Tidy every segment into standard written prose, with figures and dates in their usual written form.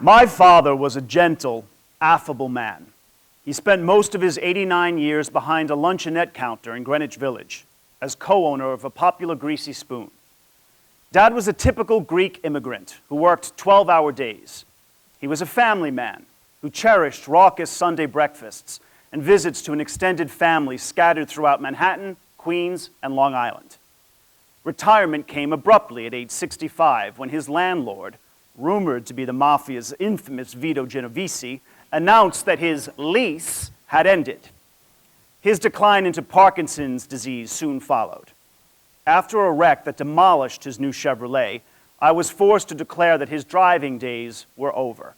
My father was a gentle, affable man. He spent most of his 89 years behind a luncheonette counter in Greenwich Village as co-owner of a popular greasy spoon. Dad was a typical Greek immigrant who worked 12-hour days. He was a family man who cherished raucous Sunday breakfasts and visits to an extended family scattered throughout Manhattan, Queens, and Long Island. Retirement came abruptly at age 65 when his landlord, rumored to be the mafia's infamous Vito Genovese, announced that his lease had ended. His decline into Parkinson's disease soon followed. After a wreck that demolished his new Chevrolet, I was forced to declare that his driving days were over.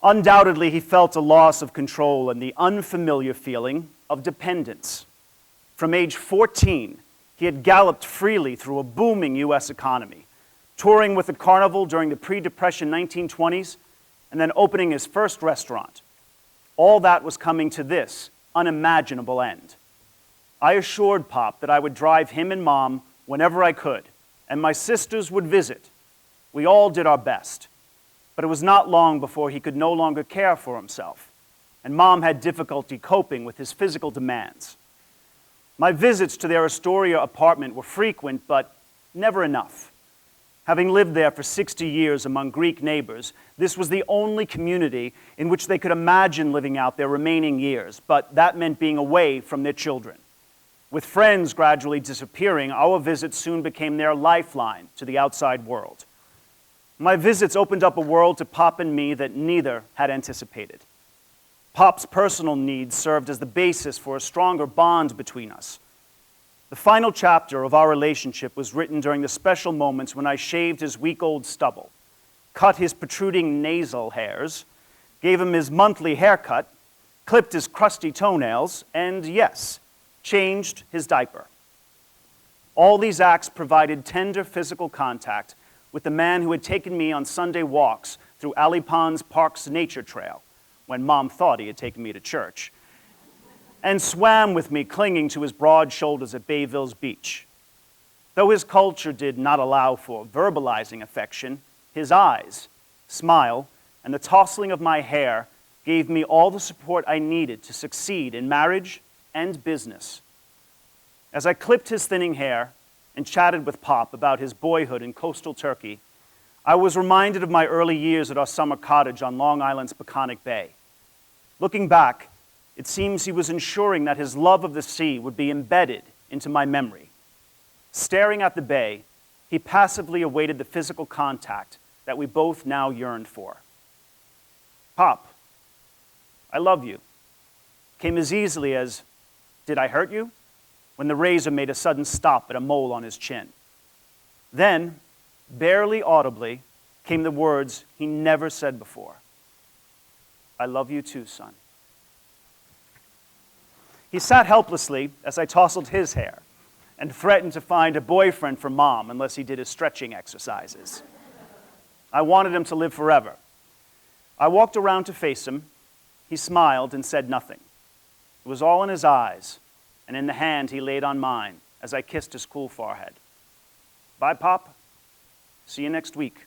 Undoubtedly, he felt a loss of control and the unfamiliar feeling of dependence. From age 14, he had galloped freely through a booming U.S. economy, touring with the Carnival during the pre-Depression 1920s, and then opening his first restaurant. All that was coming to this unimaginable end. I assured Pop that I would drive him and Mom whenever I could, and my sisters would visit. We all did our best. But it was not long before he could no longer care for himself, and Mom had difficulty coping with his physical demands. My visits to their Astoria apartment were frequent, but never enough. Having lived there for 60 years among Greek neighbors, this was the only community in which they could imagine living out their remaining years, but that meant being away from their children. With friends gradually disappearing, our visits soon became their lifeline to the outside world. My visits opened up a world to Pop and me that neither had anticipated. Pop's personal needs served as the basis for a stronger bond between us. The final chapter of our relationship was written during the special moments when I shaved his week-old stubble, cut his protruding nasal hairs, gave him his monthly haircut, clipped his crusty toenails, and yes, changed his diaper. All these acts provided tender physical contact with the man who had taken me on Sunday walks through Alley Pond's Park's nature trail, when Mom thought he had taken me to church, and swam with me clinging to his broad shoulders at Bayville's beach. Though his culture did not allow for verbalizing affection, his eyes, smile, and the tousling of my hair gave me all the support I needed to succeed in marriage and business. As I clipped his thinning hair and chatted with Pop about his boyhood in coastal Turkey, I was reminded of my early years at our summer cottage on Long Island's Peconic Bay. Looking back, it seems he was ensuring that his love of the sea would be embedded into my memory. Staring at the bay, he passively awaited the physical contact that we both now yearned for. Pop, I love you, came as easily as, did I hurt you? When the razor made a sudden stop at a mole on his chin. Then, barely audibly, came the words he never said before. I love you too, son. He sat helplessly as I tousled his hair and threatened to find a boyfriend for Mom unless he did his stretching exercises. I wanted him to live forever. I walked around to face him. He smiled and said nothing. It was all in his eyes and in the hand he laid on mine as I kissed his cool forehead. Bye, Pop. See you next week.